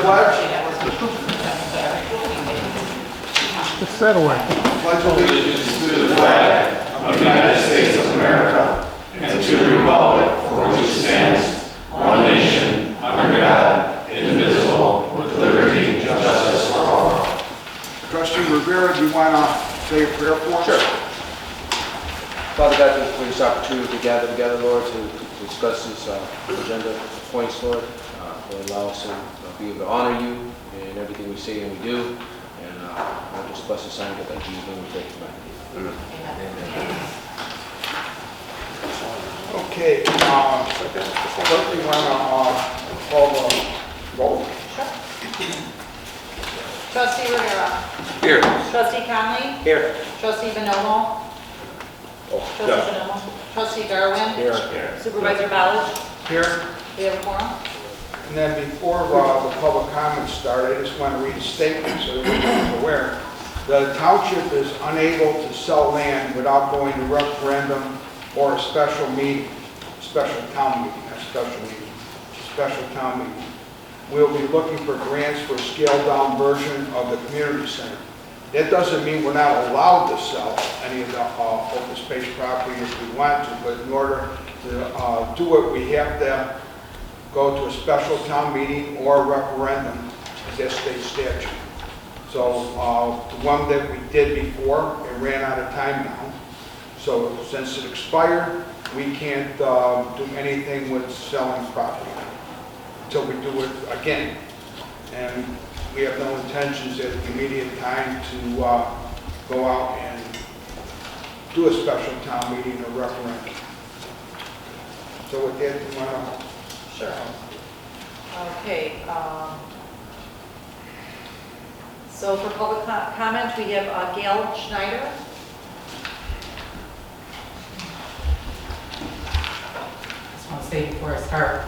pledge. It's that way. Pledge allegiance To the flag of the United States of America and to the republic for which it stands, one nation, under God, indivisible, with liberty and justice for all. Trustee Rivera, do you want to say a prayer for us? Sure. Father God, thank you for this opportunity to gather together, Lord, to discuss this agenda points, Lord. Will allow us to be able to honor you in everything we say and we do. And Lord, just bless us and get that Jesus name we take tonight. Amen. Okay, clerk, you want to call the roll? Trustee Rivera. Here. Trustee Conley. Here. Trustee Bonomo. Trustee Garwin. Here. Supervisor Village. Here. We have a quorum. And then before the public comments start, I just want to read a statement so that everyone's aware. The township is unable to sell land without going to referendum or a special meeting, special town meeting, not special meeting, special town meeting. We'll be looking for grants for a scaled-down version of the community center. That doesn't mean we're not allowed to sell any of the open space property if we want to, but in order to do it, we have to go to a special town meeting or a referendum, as that state statute. So the one that we did before, it ran out of time now. So since it expired, we can't do anything with selling property until we do it again. And we have no intentions at the immediate time to go out and do a special town meeting or referendum. So with that, you want to... Sure. Okay. So for public comment, we have Gail Schneider. Just want to say before I start,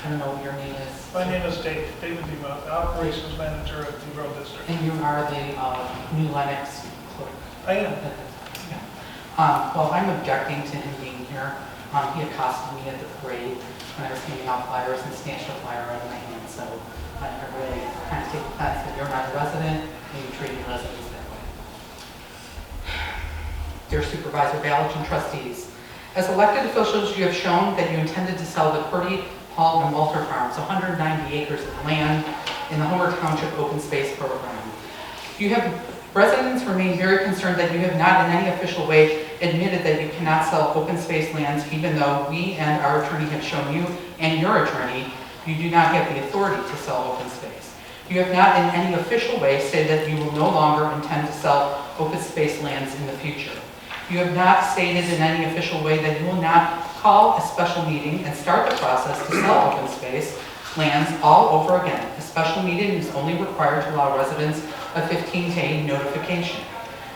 I don't know what your name is. My name is David Demo, Operations Manager at the Road District. And you are the new Lennox clerk. I am. Yeah. Well, I'm objecting to him being here. He accosted me at the parade when I was handing out flyers and snatched a flyer out of my hand. So I really kind of take offense that you're not a resident and you treat your residents that way. Dear Supervisor Village and trustees, as elected officials, you have shown that you intended to sell the Purdy, Hall, and Walter Farms, 190 acres of land in the Homer Township Open Space Program. Residents remain very concerned that you have not in any official way admitted that you cannot sell open space lands, even though we and our attorney have shown you and your attorney you do not have the authority to sell open space. You have not in any official way said that you will no longer intend to sell open space lands in the future. You have not stated in any official way that you will not call a special meeting and start the process to sell open space lands all over again. A special meeting is only required to allow residents a 15-day notification.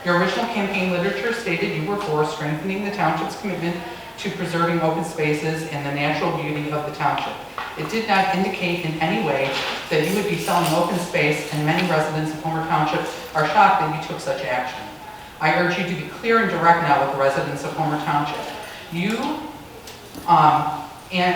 Your original campaign literature stated you were for strengthening the township's commitment to preserving open spaces and the natural beauty of the township. It did not indicate in any way that you would be selling open space, and many residents of Homer Township are shocked that you took such action. I urge you to be clear and direct now with the residents of Homer Township. And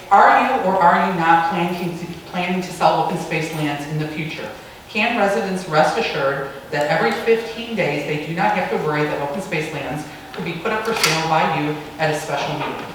are you or are you not planning to sell open space lands in the future? Can residents rest assured that every 15 days they do not have to worry that open space lands could be put up for sale by you at a special meeting?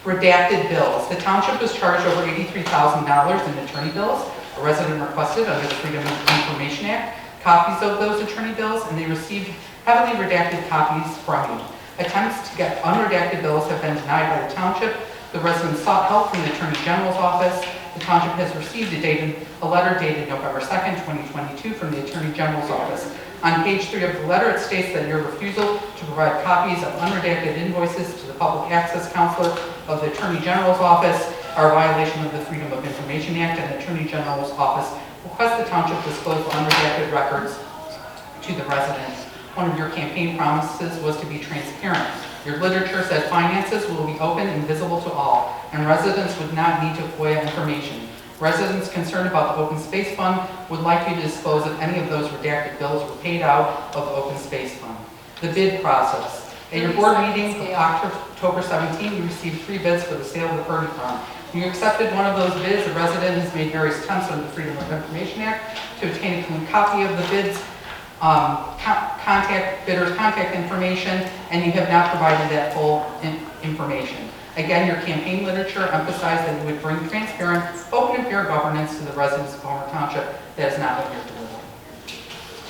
Redacted bills. The township was charged over $83,000 in attorney bills. A resident requested under the Freedom of Information Act copies of those attorney bills, and they received heavily redacted copies from you. Attempts to get unredacted bills have been denied by the township. The residents sought help from the Attorney General's office. The township has received a letter dated November 2nd, 2022 from the Attorney General's office. On page 3 of the letter, it states that your refusal to provide copies of unredacted invoices to the Public Access Counselor of the Attorney General's office are a violation of the Freedom of Information Act, and the Attorney General's office requests the township disclose unredacted records to the residents. One of your campaign promises was to be transparent. Your literature said finances will be open and visible to all, and residents would not need to FOIA information. Residents concerned about the Open Space Fund would like you to disclose if any of those redacted bills were paid out of the Open Space Fund. The bid process. At your board meeting of October 17, you received 3 bids for the sale of the Purdy Farm. You accepted one of those bids. The resident has made various attempts under the Freedom of Information Act to obtain a clean copy of the bids, bidder's contact information, and you have not provided that full information. Again, your campaign literature emphasized that you would bring transparent, open and fair governance to the residents of Homer Township. That is not what you're delivering.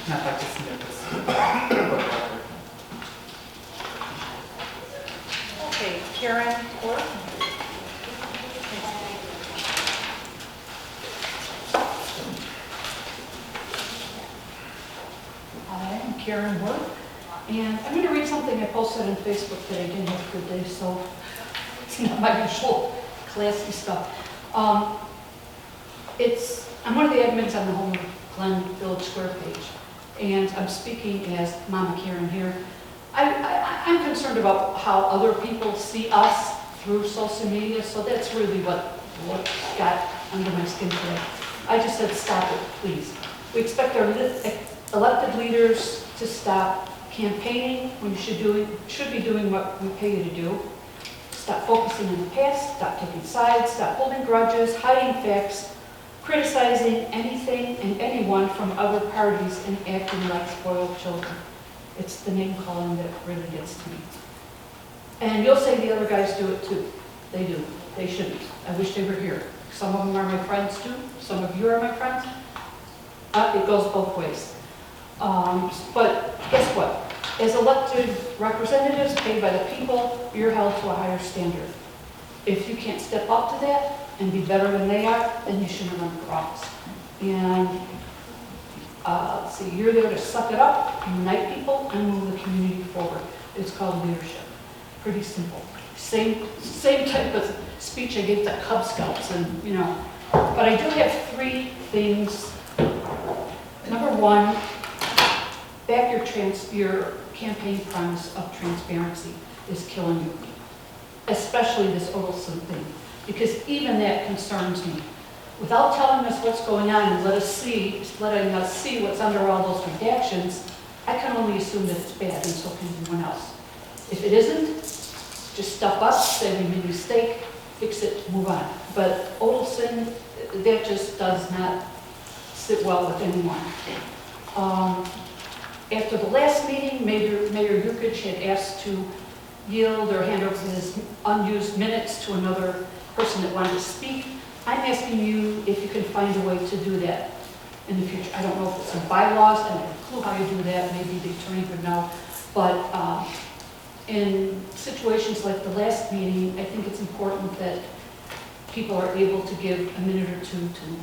And I'd like to submit this for the record. Okay, Karen Court. I'm Karen Wood, and I'm going to read something I posted on Facebook that I didn't have a good day, so it's not my usual classy stuff. I'm one of the admins on the Homer Glen Village Square page, and I'm speaking as Mama Karen here. I'm concerned about how other people see us through social media, so that's really what got under my skin today. I just said, stop it, please. We expect our elected leaders to stop campaigning when you should be doing what we pay you to do. Stop focusing on the past, stop taking sides, stop holding grudges, hiding facts, criticizing anything and anyone from other parties and acting like spoiled children. It's the name calling that really gets to me. And you'll say the other guys do it too. They do. They shouldn't. I wish they were here. Some of them are my friends too. Some of you are my friends. It goes both ways. But guess what? As elected representatives paid by the people, you're held to a higher standard. If you can't step up to that and be better than they are, then you shouldn't run for office. And you're there to suck it up, unite people, and move the community forward. It's called leadership. Pretty simple. Same type of speech I gave to Cub Scouts, and But I do have 3 things. Number 1, back your campaign promise of transparency is killing you, especially this Olson thing, because even that concerns me. Without telling us what's going on and letting us see what's under all those redactions, I can only assume that it's bad, and so can everyone else. If it isn't, just step up, say we made a mistake, fix it, move on. But Olson, that just does not sit well with anyone. After the last meeting, Mayor Yukich had asked to yield or hand over his unused minutes to another person that wanted to speak. I'm asking you if you can find a way to do that in the future. I don't know if it's in bylaws, I don't have a clue how you do that, maybe the attorney would know. But in situations like the last meeting, I think it's important that people are able to give a minute or two to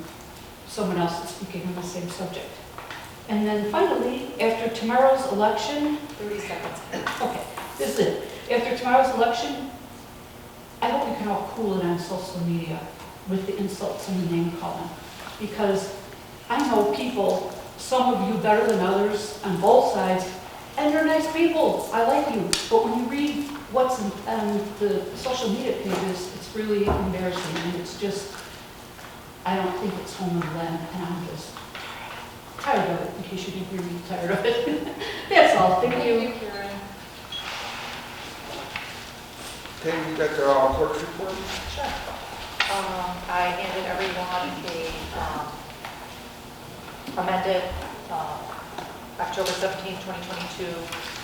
someone else that's speaking on the same subject. And then finally, after tomorrow's election, 30 seconds. okay, this is it. After tomorrow's election, I hope you can all cool it on social media with the insults and the name calling. Because I know people, some of you better than others on both sides, and you're nice people, I like you. But when you read what's on the social media pages, it's really embarrassing, and it's just, I don't think it's Homer Glen, and I'm just tired of it, in case you didn't hear me, tired of it. That's all, thank you. Karen. Okay, you got the clerk's report? Sure. I handed everyone a amended October 17, 2022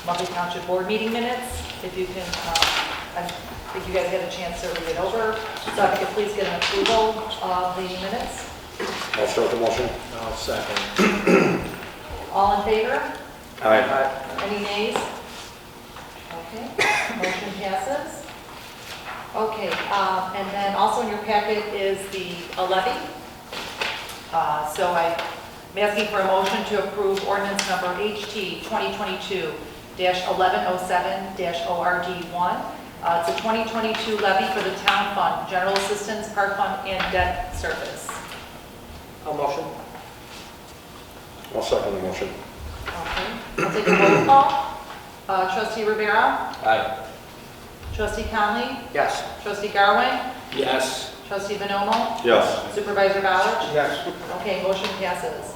monthly township board meeting minutes. If you can, I think you guys had a chance to read it over. So if you could please get an approval of the minutes. I'll start the motion. I'll second. All in favor? Aye. Any nays? Okay, motion passes. Okay, and then also in your packet is the levy. So I'm asking for a motion to approve ordinance number HT 2022-1107-ORD1. It's a 2022 levy for the town fund, general assistance, park fund, and debt service. I'll motion. I'll second the motion. Okay, I'll take a roll call. Trustee Rivera, Aye. Trustee Conley, Yes. Trustee Garwin, Yes. Trustee Venomo, Yes. Supervisor Ballard. Yes. Okay, motion passes.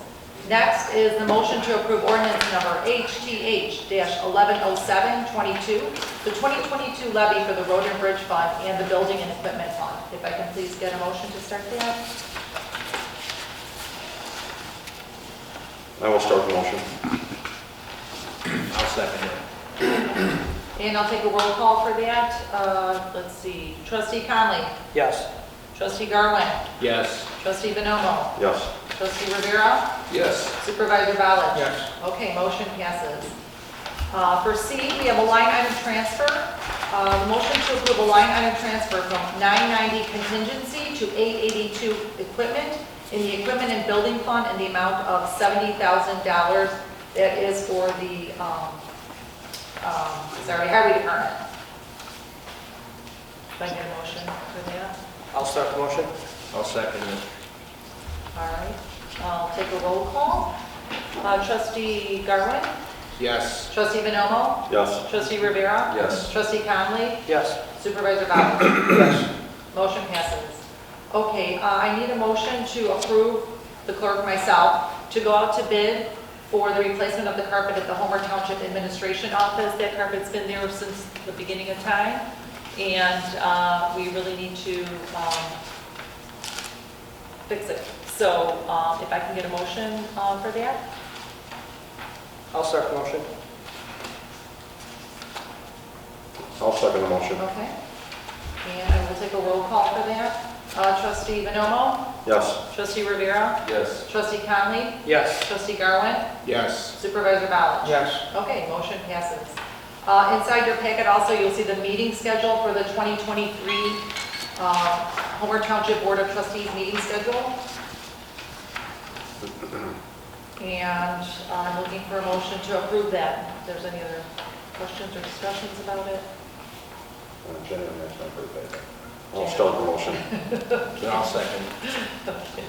Next is the motion to approve ordinance number HTH-110722, the 2022 levy for the Road and Bridge Fund and the Building and Equipment Fund. If I can please get a motion to start that? I will start the motion. I'll second it. And I'll take a roll call for that. Let's see, trustee Conley, Yes. trustee Garwin, Yes. trustee Bonomo, Yes. trustee Rivera, Yes. supervisor Ballard. Yes. Okay, motion passes. For C, we have a line item transfer. Motion to approve a line item transfer from 990 contingency to 882 equipment in the equipment and building fund in the amount of $70,000. That is for the, highway department. Can I get a motion for that? I'll start the motion. I'll second it. All right, I'll take a roll call. Trustee Garwin, Yes. trustee Bonomo, Yes. trustee Rivera. Yes. Trustee Conley, Yes. supervisor Ballard. Yes. Motion passes. Okay, I need a motion to approve, the clerk myself, to go out to bid for the replacement of the carpet at the Homer Township Administration Office. That carpet's been there since the beginning of time, and we really need to fix it. So if I can get a motion for that? I'll start the motion. I'll second the motion. Okay. And I will take a roll call for that. Trustee Bonomo, Yes. trustee Rivera, Yes. trustee Conley, Yes. trustee Garwin, Yes. supervisor Ballard. Yes. Okay, motion passes. Inside your packet also, you'll see the meeting schedule for the 2023 Homer Township Board of Trustees meeting schedule. And I'm looking for a motion to approve that. If there's any other questions or discussions about it? January, that's my birthday. I'll start the motion. Then I'll second. Okay.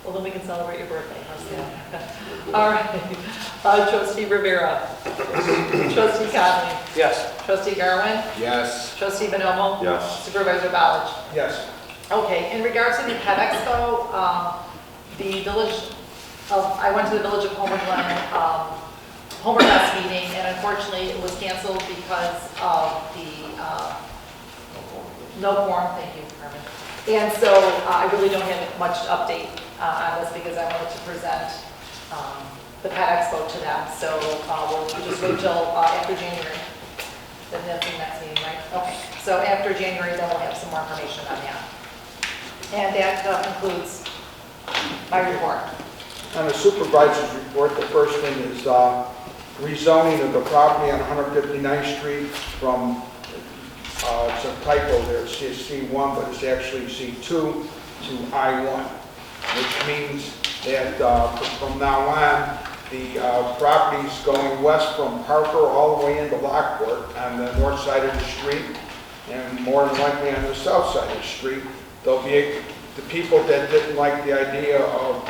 Well, then we can celebrate your birthday. How's that? All right. Trustee Rivera. Trustee Conley. Yes. Trustee Garwin. Yes. Trustee Bonomo. Yes. Supervisor Ballard. Yes. Okay, in regards to the Pet Expo, I went to the Village of Homer Glen, Homer Fest meeting, and unfortunately it was canceled because of the, no quorum, thank you, Carmen. And so I really don't have much update on this because I wanted to present the Pet Expo to them. So we'll just wait till after January. Then that's the next meeting, right? Okay, so after January, then we'll have some more information on that. And that concludes my report. On the supervisor's report, the first thing is rezoning of the property on 159th Street from, it's a typo there, it says C1, but it's actually C2 to I1, which means that from now on, the property's going west from Parker all the way into Lockport on the north side of the street, and more than likely on the south side of the street. There'll be the people that didn't like the idea of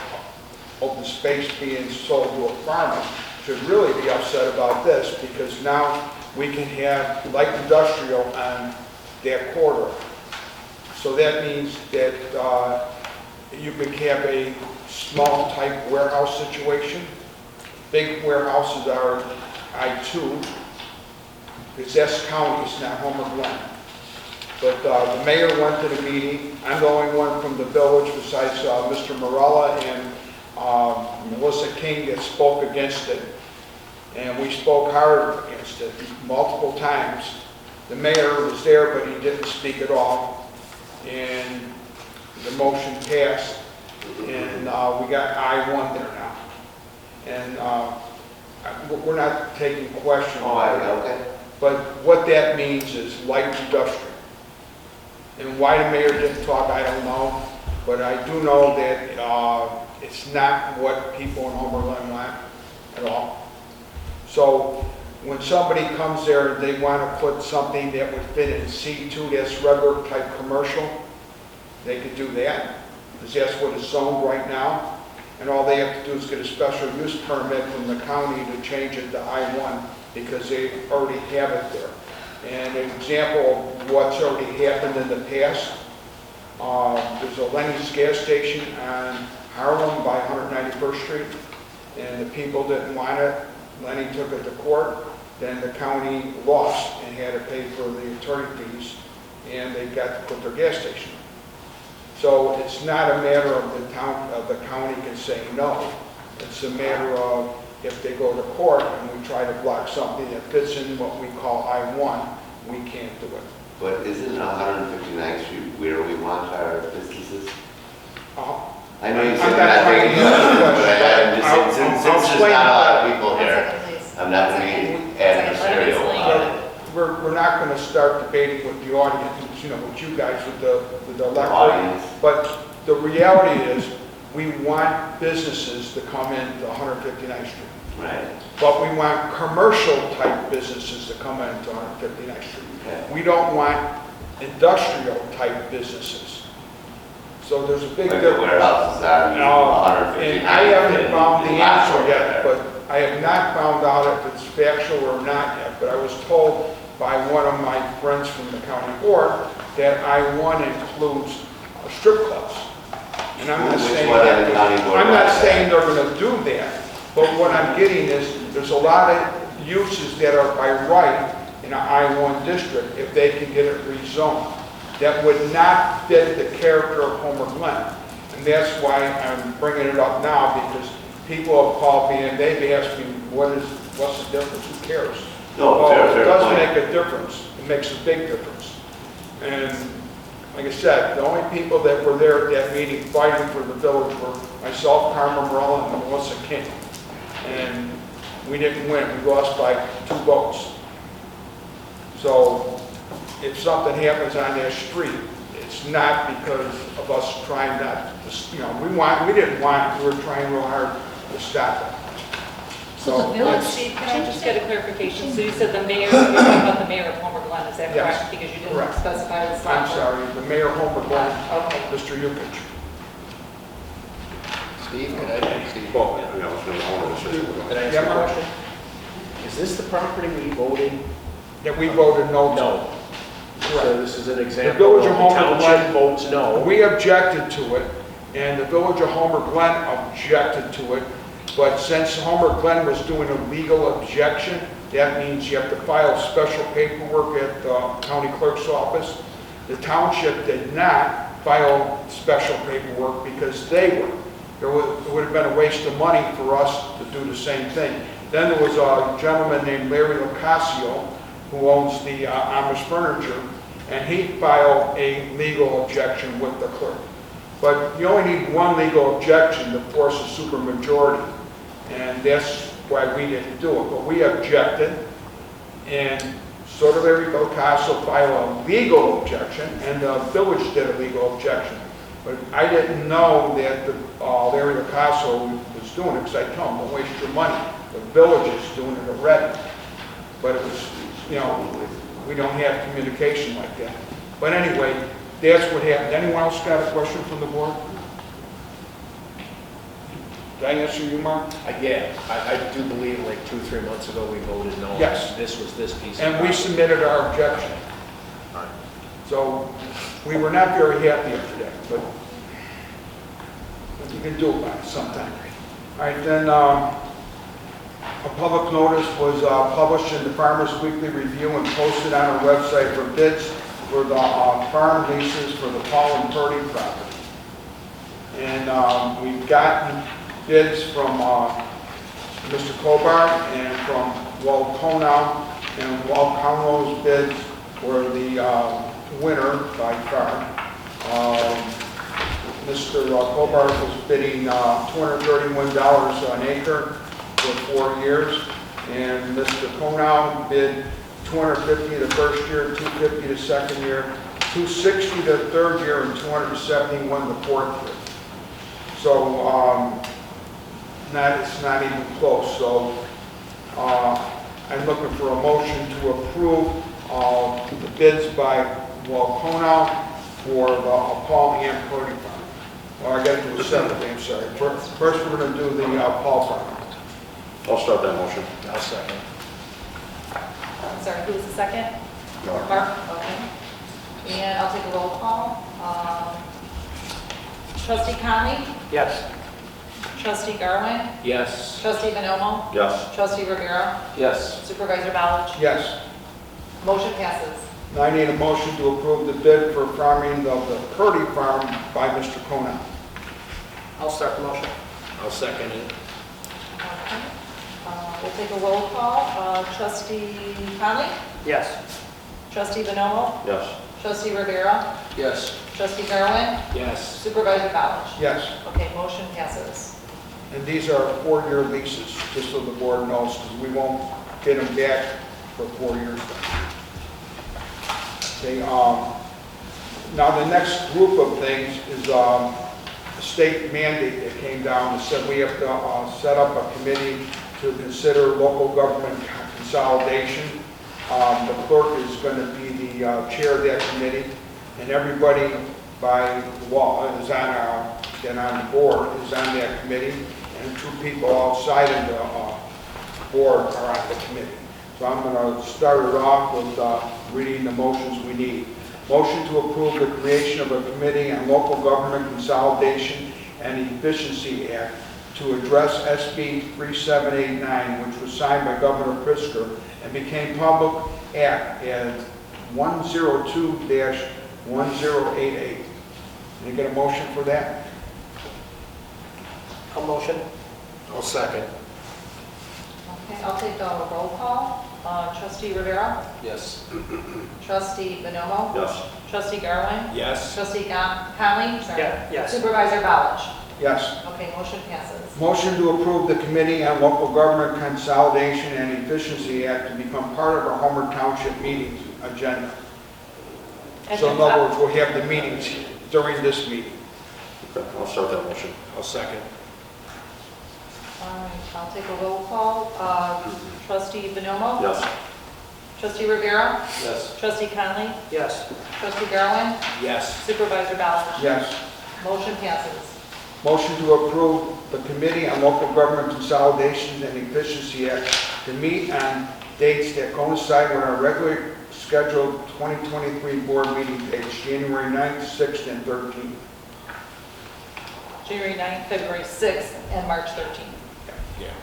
open space being sold to a farmer should really be upset about this, because now we can have light industrial on that corridor. So that means that you could have a small type warehouse situation. Big warehouses are I-2, because that's county, it's not Homer Glen. But the mayor went to the meeting. I'm the only one from the village besides Mr. Morella and Melissa King that spoke against it. And we spoke hard against it multiple times. The mayor was there, but he didn't speak at all. And the motion passed, and we got I-1 there now. And we're not taking questions. Okay. But what that means is light industrial. And why the mayor didn't talk, I don't know. But I do know that it's not what people in Homer Glen want at all. So when somebody comes there and they want to put something that would fit in C2, that's regular type commercial, they could do that, because that's what is zoned right now. And all they have to do is get a special use permit from the county to change it to I-1, because they already have it there. And an example of what's already happened in the past, there's a Lenny's gas station on Harlem by 191st Street, and the people didn't want it. Lenny took it to court, then the county lost and had to pay for the attorney fees, and they got to put their gas station in. So it's not a matter of the county can say no. It's a matter of if they go to court and we try to block something that fits in what we call I-1, we can't do it. But isn't 159th Street where we want our businesses? I know you said I'm you're not not trying taking to questions, answer but I'm I'll just, since there's explain not a lot of that. people One here, second, please. I'm not One going to second. be adversarial on it. We're not going to start debating with the audience, with you guys, with the electorate. Audience. But the reality is, we want businesses to come into 159th Street. Right. But we want commercial type businesses to come into 159th Street. Okay. We don't want industrial type businesses. So there's a big Like the difference. warehouses are, And I haven't found the answer yet, but I have not found out if it's factual or not yet. But I was told by one of my friends from the county board that I-1 includes strip clubs. And I'm not Which saying one that, on the county board I'm not was saying that? they're going to do that. But what I'm getting is, there's a lot of uses that are by right in an I-1 district, if they can get it rezoned, that would not fit the character of Homer Glen. And that's why I'm bringing it up now, because people have called me and they've asked me, what's the difference? Who cares? No, Well, fair it does point. make a difference. It makes a big difference. And like I said, the only people that were there at that meeting fighting for the village were myself, Carmen Morella, and Melissa King. And we didn't win. We lost by 2 votes. So if something happens on that street, it's not because of us trying not to, we didn't want, we were trying real hard to stop it. So the village, Steve, can I just get a clarification? So you said the mayor, you're talking about the mayor of Homer Glen, is that Yes. correct? Because you didn't Correct. specify the I'm slot. sorry, the mayor of Homer Glen, Okay. Mr. Yukich. Steve, could I, Steve, Well, I was going to hold a decision. could I ask Yeah, you a Mark. question? Is this the property we voted? That we voted no to. No. So Correct. this is an example Village of of the Homer Glen- township votes no. We objected to it, and the Village of Homer Glen objected to it, but since Homer Glen was doing a legal objection, that means you have to file special paperwork at the county clerk's office. The township did not file special paperwork because they were. It would have been a waste of money for us to do the same thing. Then there was a gentleman named Larry Locascio, who owns the Amish Furniture, and he filed a legal objection with the clerk. But you only need one legal objection to force a supermajority, and that's why we didn't do it. But we objected, and so did Larry Locascio filed a legal objection, and the village did a legal objection. But I didn't know that Larry Locascio was doing it, because I told him, don't waste your money. The village is doing it already. But it was, we don't have communication like that. But anyway, that's what happened. Anyone else got a question from the board? Did I answer you, Mark? Yeah, I do believe like 2 or 3 months ago we voted no. Yes. This was this piece. of And we property. submitted our objection. All right. So we were not very happy after that, but you can do about it sometime. All right, then a public notice was published in the Farmers Weekly Review and posted on our website for bids for the farm leases for the Paul and Purdy property. And we've gotten bids from Mr. Kobar and from Walt Konow, and Walt Konow's bids were the winner by far. Mr. Kobar was bidding $231 an acre for 4 years, and Mr. Konow bid $250 the first year, $250 the second year, $260 the third year, and $271 the fourth year. So it's not even close. So I'm looking for a motion to approve the bids by Walt Konow for the Paul and Purdy farm. Well, I got to do it separately, I'm sorry. First we're going to do the Paul farm. I'll start that motion. I'll second. I'm sorry, who was the second? Mark. Mark, okay. And I'll take a roll call. Trustee Conley? Yes. Trustee Garwin? Yes. Trustee Bonomo? Yes. Trustee Rivera? Yes. Supervisor Balloch? Yes. Motion passes. Now I need a motion to approve the bid for farming of the Purdy Farm by Mr. Kona. I'll start the motion. I'll second it. Okay. We'll take a roll call. Trustee Conley? Yes. Trustee Bonomo? Yes. Trustee Rivera? Yes. Trustee Garwin? Yes. Supervisor Balloch? Yes. Okay, motion passes. And these are 4-year leases, just so the board knows, because we won't get them back for 4 years. Okay, now the next group of things is a state mandate that came down that said we have to set up a committee to consider local government consolidation. The clerk is going to be the chair of that committee, and everybody by law is on the board is on that committee, and 2 people outside of the board are on the committee. So I'm going to start it off with reading the motions we need. Motion to approve the creation of a committee on local government consolidation and efficiency act to address SB 3789, which was signed by Governor Pritzker and became public act as 102-1088. Can you get a motion for that? I'll motion. I'll second. Okay, I'll take a roll call. Trustee Rivera? Yes. Trustee Bonomo? Yes. Trustee Garwin? Yes. Trustee Conley? Sorry. Yes. Supervisor Balloch? Yes. Okay, motion passes. Motion to approve the Committee on Local Government Consolidation and Efficiency Act to become part of our Homer Township meetings agenda. So in other words, we'll have the meetings during this meeting. Okay, I'll start that motion. I'll second. All right, I'll take a roll call. Trustee Bonomo? Yes. Trustee Rivera? Yes. Trustee Conley? Yes. Trustee Garwin? Yes. Supervisor Balloch? Yes. Motion passes. Motion to approve the Committee on Local Government Consolidation and Efficiency Act to meet on dates that coincide with our regularly scheduled 2023 board meeting dates, January 9th, 6th, and 13th. January 9th, February 6th, and March 13th. Yeah.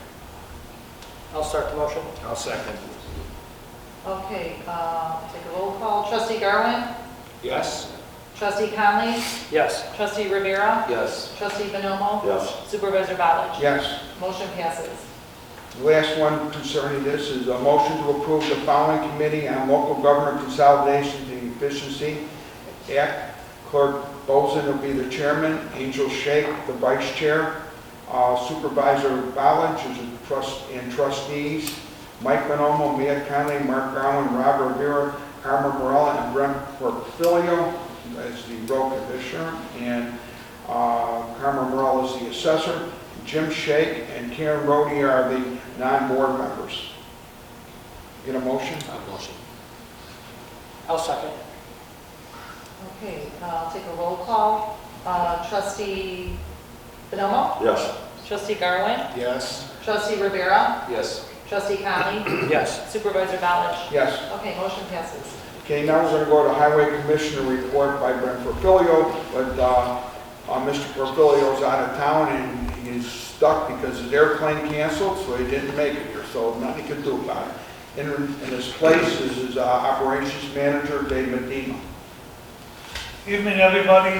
I'll start the motion. I'll second. Okay, take a roll call. Trustee Garwin? Yes. Trustee Conley? Yes. Trustee Rivera? Yes. Trustee Bonomo? Yes. Supervisor Balloch? Yes. Motion passes. The last one concerning this is a motion to approve the following Committee on Local Government Consolidation and Efficiency Act. Clerk Bozen will be the chairman, Angel Shake the vice chair, Supervisor Balloch is a trustees, Mike Bonomo, Matt Conley, Mark Garland, Robert Rivera, Carmen Morella, and Brent Portfolio as the road commissioner, and Carmen Morella is the assessor. Jim Shake and Karen Rhodey are the non-board members. Get a motion? I'll motion. I'll second. Okay, I'll take a roll call. Trustee Bonomo? Yes. Trustee Garwin? Yes. Trustee Rivera? Yes. Trustee Conley? Yes. Supervisor Balloch? Yes. Okay, motion passes. Okay, now we're going to go to Highway Commissioner report by Brent Portfolio, but Mr. Portfolio is out of town and he's stuck because his airplane canceled, so he didn't make it here, so nothing he could do about it. In his place is his operations manager, Dave Medina. Evening, everybody.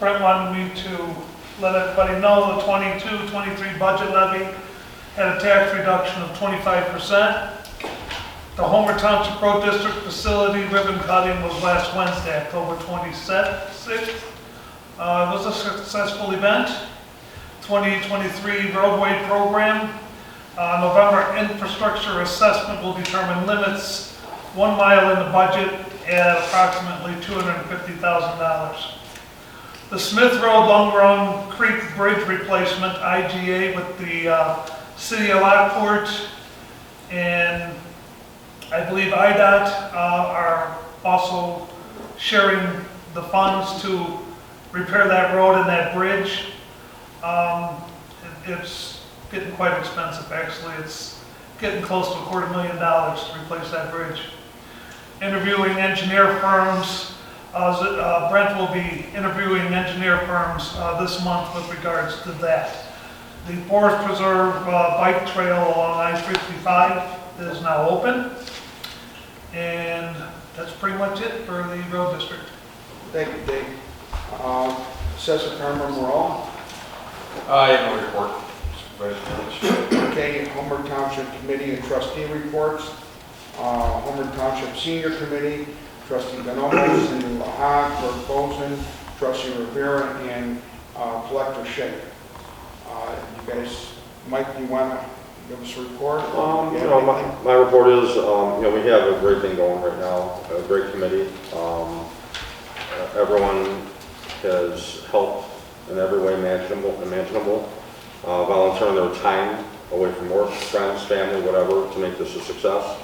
Brent wanted me to let everybody know the 22-23 budget levy had a tax reduction of 25%. The Homer Township Road District facility ribbon cutting was last Wednesday, October 26th. It was a successful event. 2023 roadway program. November infrastructure assessment will determine limits 1 mile in the budget at approximately $250,000. The Smith Road Long Run Creek Bridge replacement, IGA, with the City of Lockport and I believe IDOT are also sharing the funds to repair that road and that bridge. It's getting quite expensive, actually. It's getting close to $250,000 to replace that bridge. Interviewing engineer firms, Brent will be interviewing engineer firms this month with regards to that. The Forest Preserve bike trail along I-55 is now open. And that's pretty much it for the road district. Thank you, Dave. Assessor Carmen Morel. I have no report, Supervisor. Okay, Homer Township Committee and Trustee reports. Homer Township Senior Committee, Trustee Bonomo, Cindy Lahag, Clerk Boson, Trustee Rivera, and Collector Shea. You guys, Mike, you want to give us a report? My report is, we have a great thing going right now, a great committee. Everyone has helped in every way imaginable, volunteering their time away from work, friends, family, whatever, to make this a success.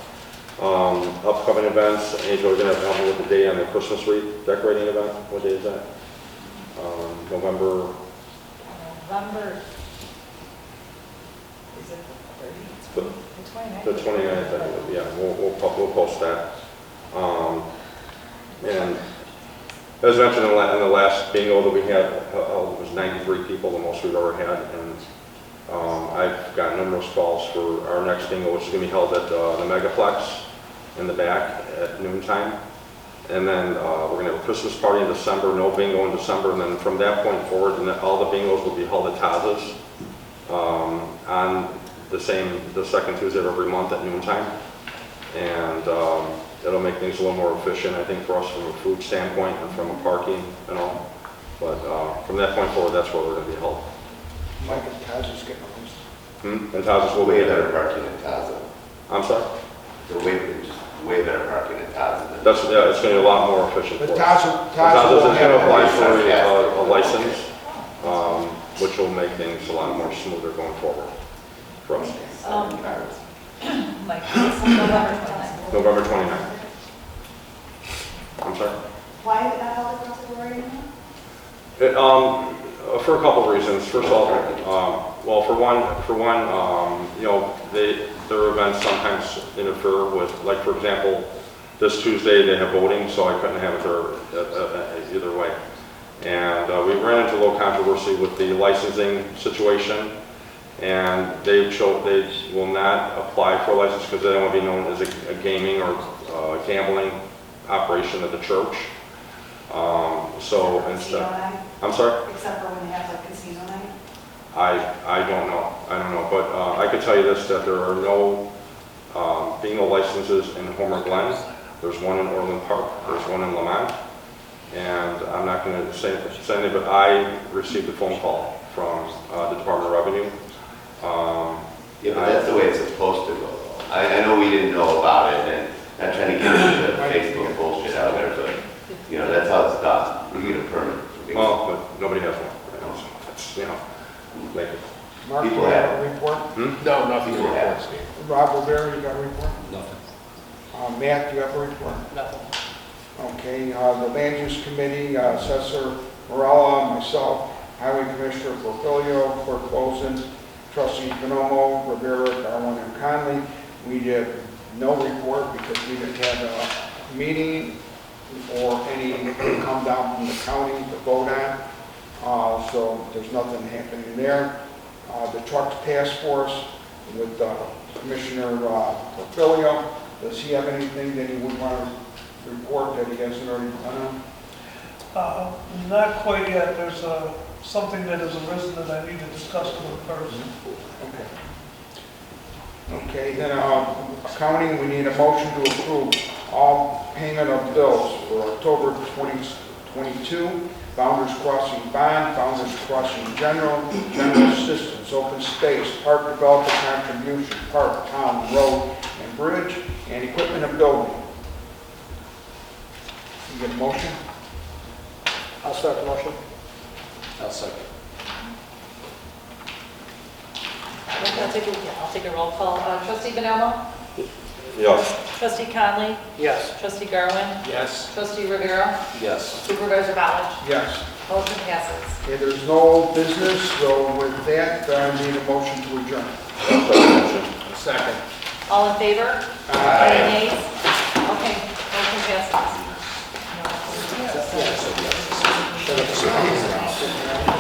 Upcoming events, Angel, you're going to have to help me with the day on the Christmas wreath decorating event. What day is that? November, Is it the 30th? the 29th, I think. Yeah, we'll post that. And as mentioned in the last bingo that we had, it was 93 people, the most we've ever had. And I've got numerous calls for our next bingo, which is going to be held at the Megaplex in the back at noontime. And then we're going to have a Christmas party in December, no bingo in December. And then from that point forward, and all the bingos will be held at Taz's on the second Tuesday of every month at noontime. And it'll make things a little more efficient, I think, for us from a food standpoint and from a parking and all. But from that point forward, that's where we're going to be held. Mike and Taz is getting a list. And Taz's will be Way there. better parking at Taza. I'm sorry? The way better parking at Taza. That's, yeah, it's going to be a lot more efficient for But us. Taz Taz's will is going to apply have for a license, which will make things a lot more smoother going forward for us. Mike, it's November 29th. November 29th. I'm sorry? Why is it not held across the board anymore? For a couple of reasons. First of all, well, for one, their events sometimes interfere with, like, for example, this Tuesday they have voting, so I couldn't have it there either way. And we ran into a little controversy with the licensing situation, and they will not apply for a license because they don't want to be known as a gaming or gambling operation at the church. So instead, I'm sorry? Except for when they have like casino night? I don't know, but I could tell you this, that there are no bingo licenses in Homer Glen. There's one in Orland Park, there's one in Lamont, and I'm not going to say anything, but I received a phone call from the Department of Revenue. Yeah, but that's the way it's supposed to go. I know we didn't know about it, and not trying to get into the Facebook bullshit out there, but, that's how it's done. We get a permit. Well, but nobody has one. So that's, thank you. Mark, you People have have- a report? No, nothing to report, Steve. Rob Rivera, you got a report? Nothing. Matt, you have a report? Nothing. Okay, the Land Use Committee, Assessor Morella, myself, Highway Commissioner Portillo, Clerk Boson, Trustee Bonomo, Rivera, Darwin, and Conley. We did no report because we didn't have a meeting or any come down from the county to vote on. So there's nothing happening there. The Trucks Task Force with Commissioner Portillo, does he have anything that he would want to report that he hasn't already done? Not quite yet. There's something that has arisen that I need to discuss with him first. Okay, then accounting, we need a motion to approve all payment of bills for October 2022, Founders Crossing Bond, Founders Crossing General Assistance, Open Space, Park Developer Contribution, Park, Town, Road, and Bridge, and Equipment and Building. You get a motion? I'll start the motion. I'll second. I'll take a roll call. Trustee Bonomo? Yes. Trustee Conley? Yes. Trustee Garwin? Yes. Trustee Rivera? Yes. Supervisor Village? Yes. Motion passes. Okay, there's no business, so with that, I need a motion to adjourn. Second. All in favor? Aye. Any nays? Okay, motion passes. It's